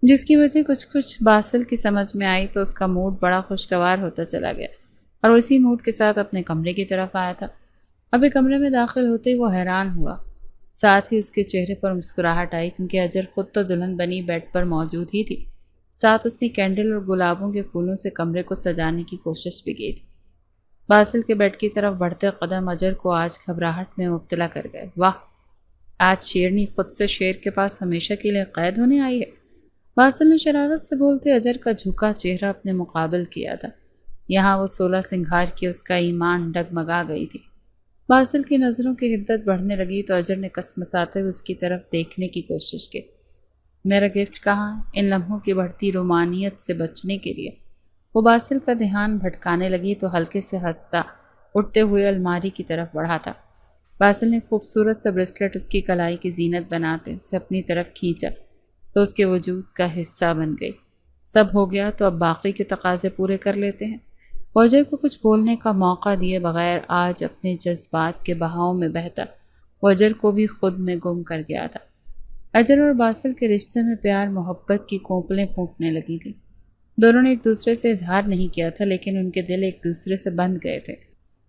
جس کی وجہ کچھ باسل کی سمجھ میں آئی تو اس کا موڈ بڑا خوشگوار ہوتا چلا گیا اور اسی موڈ کے ساتھ اپنے کمرے کی طرف آیا تھا۔ ابھی کمرے میں داخل ہوتے ہی وہ حیران ہوا، ساتھ ہی اس کے چہرے پر مسکراہٹ آئی کیونکہ اجر خود تو دلہن بنی بیڈ پر موجود ہی تھی، ساتھ اس نے کینڈل اور گلابوں کے پھولوں سے کمرے کو سجانے کی کوشش بھی کی تھی۔ باسل کے بیڈ کی طرف بڑھتے قدم اجر کو آج گھبراہٹ میں مبتلا کر گئے۔ واہ، آج شیرنی خود سے شیر کے پاس ہمیشہ کے لیے قید ہونے آئی ہے۔ باسل نے شرارت سے بولتے اجر کا جھکا چہرہ اپنے مقابل کیا تھا۔ یہاں وہ 16 سنگھار کی اس کا ایمان ڈگمگا گئی تھی۔ باسل کی نظروں کی حدت بڑھنے لگی تو اجر نے کسمساتے ہوئے اس کی طرف دیکھنے کی کوشش کی۔ میرا گفٹ کہاں؟ ان لمحوں کی بڑھتی رومانیت سے بچنے کے لیے وہ باسل کا دھیان بھٹکانے لگی تو ہلکے سے ہنستا اٹھتے ہوئے الماری کی طرف بڑھا تھا۔ باسل نے خوبصورت سا بریسلٹ اس کی کلائی کی زینت بناتے اسے اپنی طرف کھینچا تو اس کے وجود کا حصہ بن گئی۔ سب ہو گیا تو اب باقی کے تقاضے پورے کر لیتے ہیں۔ وہ اجر کو کچھ بولنے کا موقع دیے بغیر آج اپنے جذبات کے بہاؤ میں بہتا وہ اجر کو بھی خود میں گم کر گیا تھا۔ اجر اور باسل کے رشتے میں پیار محبت کی کونپلیں پھونکنے لگی تھیں۔ دونوں نے ایک دوسرے سے اظہار نہیں کیا تھا، لیکن ان کے دل ایک دوسرے سے بندھ گئے تھے۔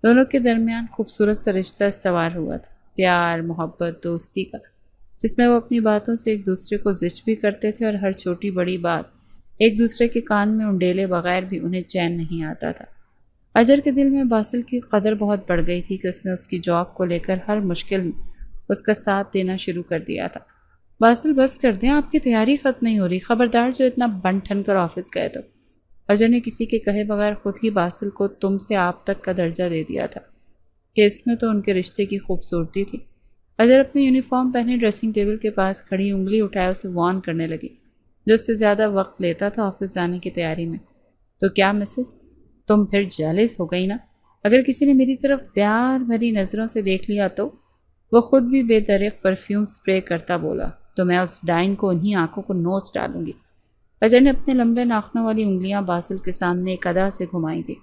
دونوں کے درمیان خوبصورت سا رشتہ استوار ہوا تھا، پیار محبت دوستی کا، جس میں وہ اپنی باتوں سے ایک دوسرے کو زچ بھی کرتے تھے اور ہر چھوٹی بڑی بات ایک دوسرے کے کان میں انڈیلے بغیر بھی انہیں چین نہیں آتا تھا۔ اجر کے دل میں باسل کی قدر بہت بڑھ گئی تھی کہ اس نے اس کی جاب کو لے کر ہر مشکل میں اس کا ساتھ دینا شروع کر دیا تھا۔ باسل بس کر دیں، آپ کی تیاری ختم نہیں ہو رہی، خبردار جو اتنا بن ٹھن کر آفس گئے تو۔ اجر نے کسی کے کہے بغیر خود ہی باسل کو تم سے آپ تک کا درجہ دے دیا تھا کہ اس میں تو ان کے رشتے کی خوبصورتی تھی۔ اجر اپنی یونیفارم پہنے ڈریسنگ ٹیبل کے پاس کھڑی انگلی اٹھائے اسے وارن کرنے لگی، جو اس سے زیادہ وقت لیتا تھا آفس جانے کی تیاری میں۔ تو کیا مسز، تم پھر جیلس ہو گئی نا؟ اگر کسی نے میری طرف پیار بھری نظروں سے دیکھ لیا تو؟ وہ خود بھی بے دریغ پرفیوم سپرے کرتا بولا، تو میں اس ڈائن کو انہی آنکھوں کو نوچ ڈالوں گی۔ اجر نے اپنے لمبے ناخنوں والی انگلیاں باسل کے سامنے ایک ادا سے گھمائی تھی۔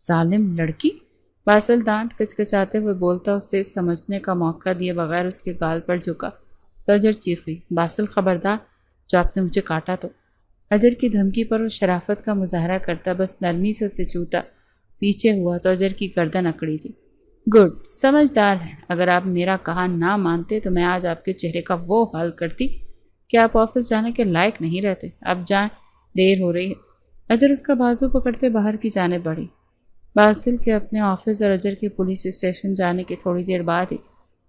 ظالم لڑکی، باسل دانت کچکچاتے ہوئے بولتا اسے سمجھنے کا موقع دیے بغیر اس کے گال پر جھکا تو اجر چیخی، باسل خبردار، جو آپ نے مجھے کاٹا تو۔ اجر کی دھمکی پر وہ شرافت کا مظاہرہ کرتا بس نرمی سے اسے چوتا پیچھے ہوا تو اجر کی گردن اکڑی تھی۔ گڈ، سمجھدار ہے، اگر آپ میرا کہا نہ مانتے تو میں آج آپ کے چہرے کا وہ حال کرتی کہ آپ آفس جانے کے لائق نہیں رہتے۔ اب جائیں، دیر ہو رہی ہے۔ اجر اس کا بازو پکڑتے باہر کی جانب بڑھی۔ باسل کے اپنے آفس اور اجر کے پولیس اسٹیشن جانے کی تھوڑی دیر بعد ہی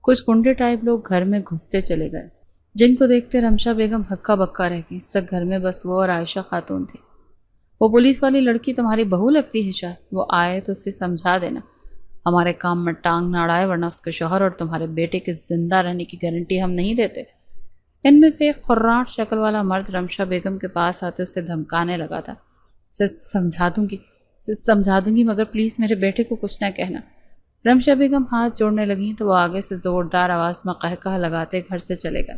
کچھ گنڈے ٹائپ لوگ گھر میں گھستے چلے گئے، جن کو دیکھتے رمشا بیگم ہکا بکا رہ گئی۔ اس گھر میں بس وہ اور عائشہ خاتون تھی۔ وہ پولیس والی لڑکی تمہاری بہو لگتی ہے شاید، وہ آئے تو اسے سمجھا دینا ہمارے کام میں ٹانگ نہ اڑائے، ورنہ اس کے شوہر اور تمہارے بیٹے کے زندہ رہنے کی گارنٹی ہم نہیں دیتے۔ ان میں سے ایک خراٹ شکل والا مرد رمشا بیگم کے پاس آتے اسے دھمکانے لگا تھا۔ سمجھا دوں گی مگر پلیز میرے بیٹے کو کچھ نہ کہنا۔ رمشا بیگم ہاتھ جوڑنے لگیں تو وہ آگے سے زوردار آواز میں قہقہ لگاتے گھر سے چلے گئے۔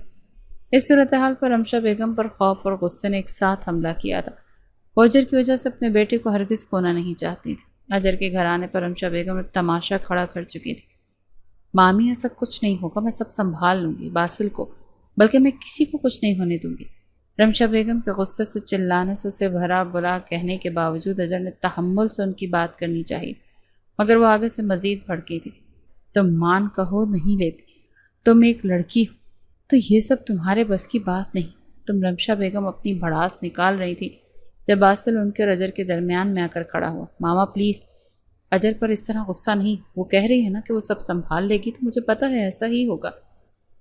اس صورتحال پر رمشا بیگم پر خوف اور غصے نے ایک ساتھ حملہ کیا تھا۔ وہ اجر کی وجہ سے اپنے بیٹے کو ہرگز کھونا نہیں چاہتی تھی۔ اجر کے گھر آنے پر رمشا بیگم ایک تماشا کھڑا کر چکی تھی۔ مامی ایسا کچھ نہیں ہوگا، میں سب سنبھال لوں گی باسل کو، بلکہ میں کسی کو کچھ نہیں ہونے دوں گی۔ رمشا بیگم کے غصے سے چلانے سے اسے بھرا بلا کہنے کے باوجود اجر نے تحمل سے ان کی بات کرنی چاہیے، مگر وہ آگے سے مزید بھڑکی تھی۔ تم مان کہو نہیں لیتی، تم ایک لڑکی ہو تو یہ سب تمہارے بس کی بات نہیں۔ رمشا بیگم اپنی بھڑاس نکال رہی تھی جب باسل ان کے اور اجر کے درمیان میں آ کر کھڑا ہوا۔ ماما پلیز، اجر پر اس طرح غصہ نہیں، وہ کہہ رہی ہے نا کہ وہ سب سنبھال لے گی، تو مجھے پتہ ہے ایسا ہی ہوگا۔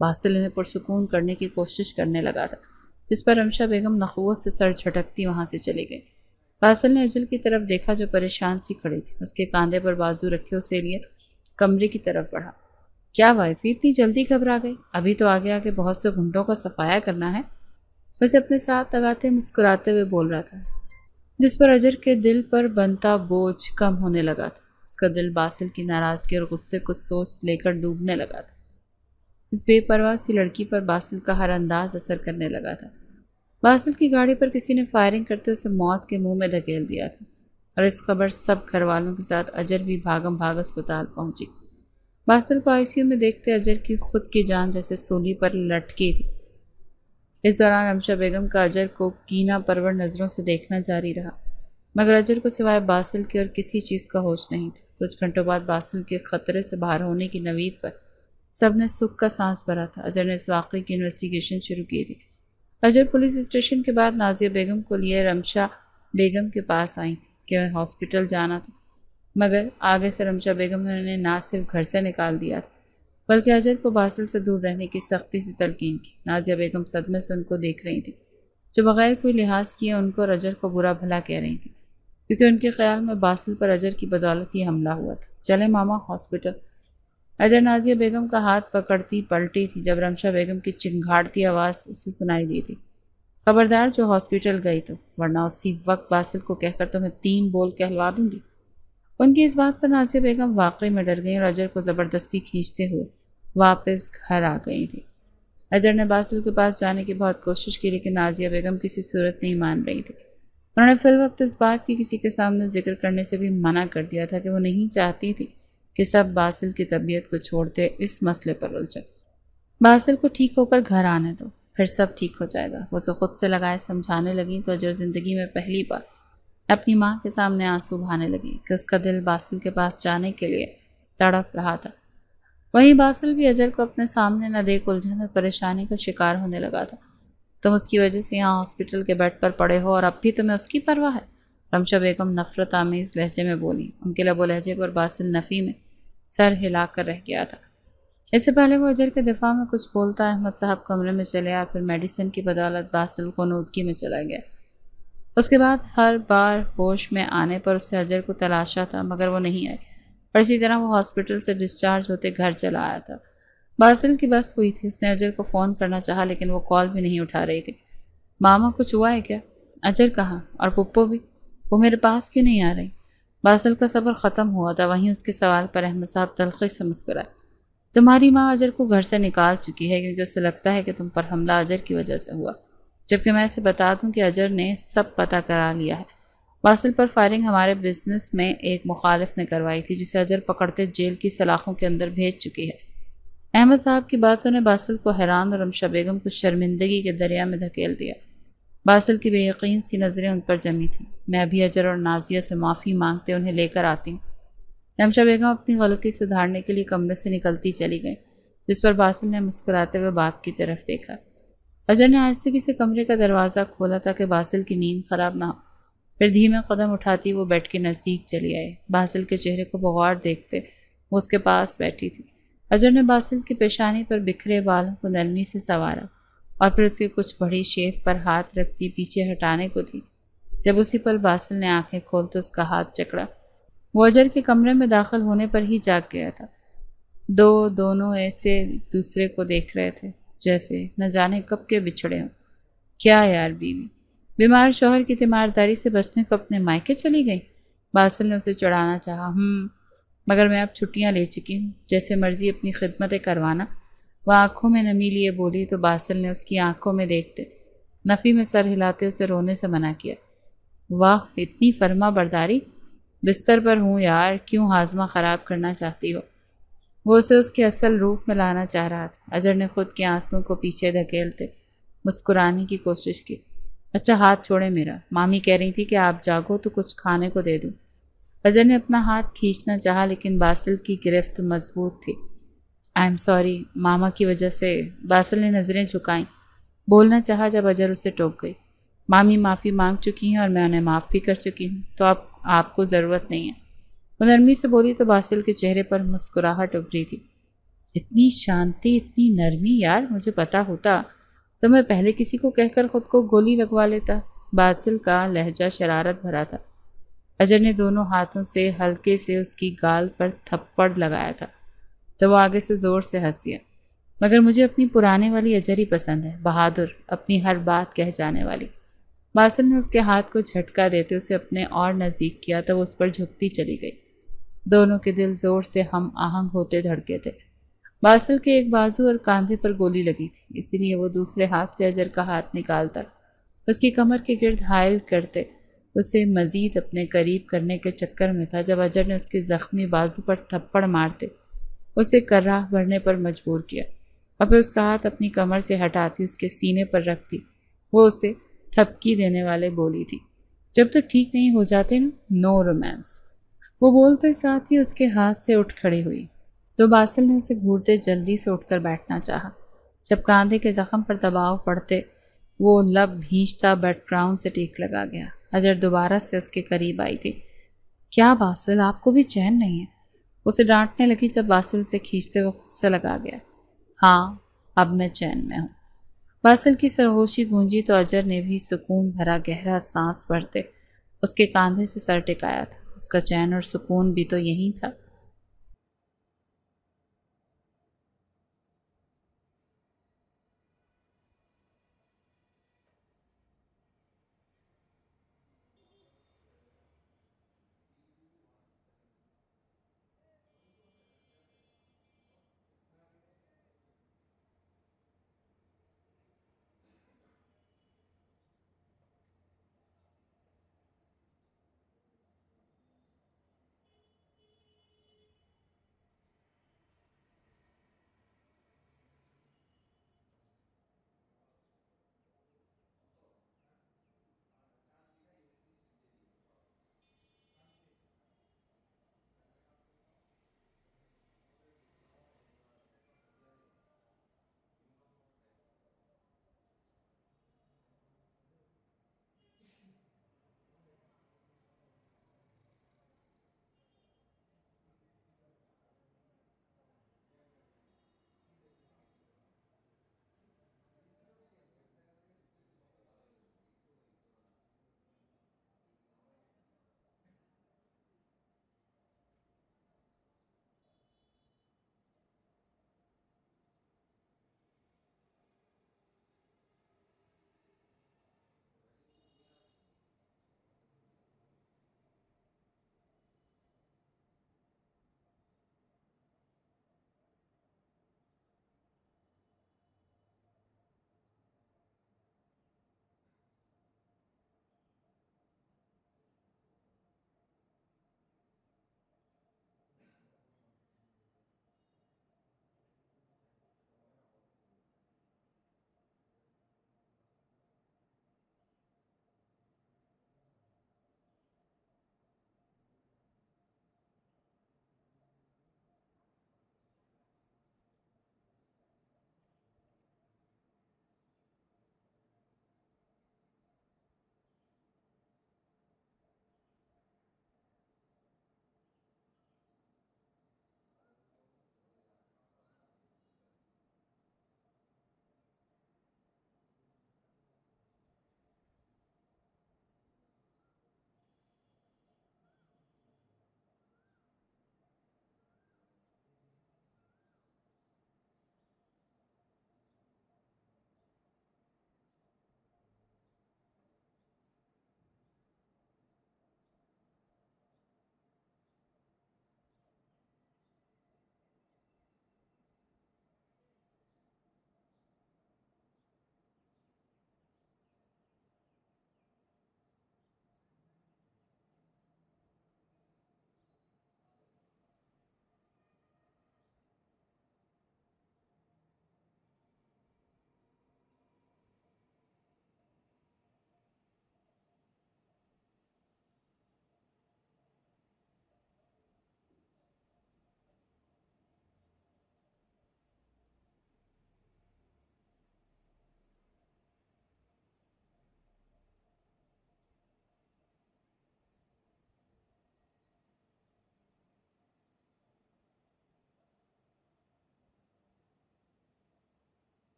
باسل انہیں پرسکون کرنے کی کوشش کرنے لگا تھا، جس پر رمشا بیگم نخوت سے سر جھٹکتی وہاں سے چلی گئی۔ باسل نے اجل کی طرف دیکھا جو پریشان سی کھڑی تھی، اس کے کاندھے پر بازو رکھے اسے لیے کمرے کی طرف بڑھا۔ کیا وائفی اتنی جلدی گھبرا گئی؟ ابھی تو آگے آگے بہت سے گھنٹوں کا صفایا کرنا ہے۔ ویسے اپنے ساتھ لگاتے مسکراتے ہوئے بول رہا تھا، جس پر اجر کے دل پر بنتا بوجھ کم ہونے لگا تھا۔ اس کا دل باسل کی ناراضگی اور غصے کو سوچ لے کر ڈوبنے لگا تھا۔ اس بے پرواہ سی لڑکی پر باسل کا ہر انداز اثر کرنے لگا تھا۔ باسل کی گاڑی پر کسی نے فائرنگ کرتے اسے موت کے منہ میں دھکیل دیا تھا، اور اس خبر سب گھر والوں کے ساتھ اجر بھی بھاگم بھاگ اسپتال پہنچی۔ باسل کو آئی سی یو میں دیکھتے اجر کی خود کی جان جیسے سولی پر لٹکی تھی۔ اس دوران رمشا بیگم کا اجر کو کینہ پرور نظروں سے دیکھنا جاری رہا، مگر اجر کو سوائے باسل کے اور کسی چیز کا ہوش نہیں تھا۔ کچھ گھنٹوں بعد باسل کے خطرے سے باہر ہونے کی نوید پر سب نے سکھ کا سانس بھرا تھا۔ اجر نے اس واقعے کی انویسٹیگیشن شروع کی تھی۔ اجر پولیس اسٹیشن کے بعد نازیہ بیگم کو لیے رمشا بیگم کے پاس آئی تھی کہ ہاسپٹل جانا تھا، مگر آگے سے رمشا بیگم نے انہیں نہ صرف گھر سے نکال دیا تھا بلکہ اجر کو باسل سے دور رہنے کی سختی سے تلقین کی۔ نازیہ بیگم صدمے سے ان کو دیکھ رہی تھی، جو بغیر کوئی لحاظ کیے ان کو اور اجر کو برا بھلا کہہ رہی تھی، کیونکہ ان کے خیال میں باسل پر اجر کی بدولت ہی حملہ ہوا تھا۔ چلے ماما ہاسپٹل۔ اجر نازیہ بیگم کا ہاتھ پکڑتی پلٹی تھی جب رمشا بیگم کی چنگھاڑتی آواز اسے سنائی دی تھی، خبردار جو ہاسپٹل گئی تو، ورنہ اسی وقت باسل کو کہہ کر تمہیں 3 بول کہلوا دوں گی۔ ان کی اس بات پر نازیہ بیگم واقعی میں ڈر گئیں اور اجر کو زبردستی کھینچتے ہوئے واپس گھر آ گئی تھی۔ اجر نے باسل کے پاس جانے کی بہت کوشش کی، لیکن نازیہ بیگم کسی صورت نہیں مان رہی تھی۔ انہوں نے فی الوقت اس بات کی کسی کے سامنے ذکر کرنے سے بھی منع کر دیا تھا کہ وہ نہیں چاہتی تھی کہ سب باسل کی طبیعت کو چھوڑتے اس مسئلے پر الجھیں۔ باسل کو ٹھیک ہو کر گھر آنے دو، پھر سب ٹھیک ہو جائے گا۔ وہ اسے خود سے لگائے سمجھانے لگیں تو اجر زندگی میں پہلی بار اپنی ماں کے سامنے آنسو بہانے لگی کہ اس کا دل باسل کے پاس جانے کے لیے تڑپ رہا تھا۔ وہیں باسل بھی اجر کو اپنے سامنے نہ دیکھ الجھن اور پریشانی کا شکار ہونے لگا تھا۔ تم اس کی وجہ سے یہاں ہاسپٹل کے بیڈ پر پڑے ہو اور اب بھی تمہیں اس کی پرواہ ہے؟ رمشا بیگم نفرت آمیز لہجے میں بولی۔ ان کے لب و لہجے پر باسل نفی میں سر ہلا کر رہ گیا تھا۔ اس سے پہلے وہ اجر کے دفاع میں کچھ بولتا احمد صاحب کمرے میں چلے آیا، پھر میڈیسن کی بدولت باسل غنودگی میں چلا گیا۔ اس کے بعد ہر بار ہوش میں آنے پر اسے اجر کو تلاشا تھا، مگر وہ نہیں آئی، اور اسی طرح وہ ہاسپٹل سے ڈسچارج ہوتے گھر چلا آیا تھا۔ باسل کی بس ہوئی تھی، اس نے اجر کو فون کرنا چاہا لیکن وہ کال بھی نہیں اٹھا رہی تھی۔ ماما کچھ ہوا ہے کیا؟ اجر کہاں؟ اور پپو بھی؟ وہ میرے پاس کیوں نہیں آ رہی؟ باسل کا صبر ختم ہوا تھا، وہیں اس کے سوال پر احمد صاحب تلخی سے مسکرائے۔ تمہاری ماں اجر کو گھر سے نکال چکی ہے کیونکہ اسے لگتا ہے کہ تم پر حملہ اجر کی وجہ سے ہوا، جبکہ میں اسے بتا دوں کہ اجر نے سب پتہ کرا لیا ہے۔ باسل پر فائرنگ ہمارے بزنس میں ایک مخالف نے کروائی تھی، جسے اجر پکڑتے جیل کی سلاخوں کے اندر بھیج چکی ہے۔ احمد صاحب کی باتوں نے باسل کو حیران اور رمشا بیگم کو شرمندگی کے دریا میں دھکیل دیا۔ باسل کی بے یقین سی نظریں ان پر جمی تھیں۔ میں ابھی اجر اور نازیہ سے معافی مانگتے انہیں لے کر آتی ہوں۔ رمشا بیگم اپنی غلطی سدھارنے کے لیے کمرے سے نکلتی چلی گئی، جس پر باسل نے مسکراتے ہوئے باپ کی طرف دیکھا۔ اجر نے آہستگی سے کمرے کا دروازہ کھولا تاکہ باسل کی نیند خراب نہ ہو، پھر دھیمے قدم اٹھاتی وہ بیڈ کے نزدیک چلی آئی۔ باسل کے چہرے کو بغور دیکھتے وہ اس کے پاس بیٹھی تھی۔ اجر نے باسل کی پیشانی پر بکھرے بالوں کو نرمی سے سنوارا اور پھر اس کی کچھ بڑی شیف پر ہاتھ رکھتی پیچھے ہٹانے کو تھی۔ جب اسی پل باسل نے آنکھیں کھول تو اس کا ہاتھ جکڑا۔ وہ اجر کے کمرے میں داخل ہونے پر ہی جاگ گیا تھا۔ دونوں ایسے دوسرے کو دیکھ رہے تھے جیسے نہ جانے کب کے بچھڑے ہوں۔ کیا یار بیوی بیمار شوہر کی تیمارداری سے بچنے کو اپنے مائکے چلی گئی؟ باسل نے اسے چڑھانا چاہا۔ مگر میں اب چھٹیاں لے چکی ہوں، جیسے مرضی اپنی خدمتیں کروانا۔ وہ آنکھوں میں نمی لیے بولی تو باسل نے اس کی آنکھوں میں دیکھتے نفی میں سر ہلاتے اسے رونے سے منع کیا۔ واہ، اتنی فرما برداری! بستر پر ہوں یار، کیوں ہاضمہ خراب کرنا چاہتی ہو؟ وہ اسے اس کے اصل روپ میں لانا چاہ رہا تھا۔ اجر نے خود کے آنسوں کو پیچھے دھکیلتے مسکرانے کی کوشش کی۔ اچھا ہاتھ چھوڑے میرا، مامی کہہ رہی تھی کہ آپ جاگو تو کچھ کھانے کو دے دوں۔ اجر نے اپنا ہاتھ کھینچنا چاہا لیکن باسل کی گرفت مضبوط تھی۔ آئی ایم سوری، ماما کی وجہ سے۔ باسل نے نظریں جھکائیں، بولنا چاہا جب اجر اسے ٹوک گئی۔ مامی معافی مانگ چکی ہیں اور میں انہیں معاف بھی کر چکی ہوں، تو اب آپ کو ضرورت نہیں ہے۔ وہ نرمی سے بولی تو باسل کے چہرے پر مسکراہٹ ابھری تھی۔ اتنی شانتی، اتنی نرمی، یار مجھے پتا ہوتا تو میں پہلے کسی کو کہہ کر خود کو گولی لگوا لیتا۔ باسل کا لہجہ شرارت بھرا تھا۔ اجر نے دونوں ہاتھوں سے ہلکے سے اس کی گال پر تھپڑ لگایا تھا تو وہ آگے سے زور سے ہنس دیا۔ مگر مجھے اپنی پرانے والی اجر ہی پسند ہے، بہادر، اپنی ہر بات کہہ جانے والی۔ باسل نے اس کے ہاتھ کو جھٹکا دیتے اسے اپنے اور نزدیک کیا تو وہ اس پر جھکتی چلی گئی۔ دونوں کے دل زور سے ہم آہنگ ہوتے دھڑکے تھے۔ باسل کے ایک بازو اور کاندھے پر گولی لگی تھی، اسی لیے وہ دوسرے ہاتھ سے اجر کا ہاتھ نکالتا اس کی کمر کے گرد حائل کرتے اسے مزید اپنے قریب کرنے کے چکر میں تھا جب اجر نے اس کے زخمی بازو پر تھپڑ مارتے اسے کرراہ بھرنے پر مجبور کیا اور پھر اس کا ہاتھ اپنی کمر سے ہٹاتی اس کے سینے پر رکھتی وہ اسے تھپکی دینے والے بولی تھی، جب تو ٹھیک نہیں ہو جاتے نا، نو رومانس۔ وہ بولتے ساتھ ہی اس کے ہاتھ سے اٹھ کھڑی ہوئی تو باسل نے اسے گھورتے جلدی سے اٹھ کر بیٹھنا چاہا۔ جب کاندھے کے زخم پر دباؤ پڑتے وہ لب بھینچتا بیک گراؤنڈ سے ٹیک لگا گیا۔ اجر دوبارہ سے اس کے قریب آئی تھی۔ کیا باسل، آپ کو بھی چین نہیں ہے؟ اسے ڈانٹنے لگی جب باسل سے کھینچتے وہ خود سے لگا گیا۔ ہاں، اب میں چین میں ہوں۔ باسل کی سرگوشی گونجی تو اجر نے بھی سکون بھرا گہرا سانس بھرتے اس کے کاندھے سے سر ٹکایا تھا۔ اس کا چین اور سکون بھی تو یہی تھا۔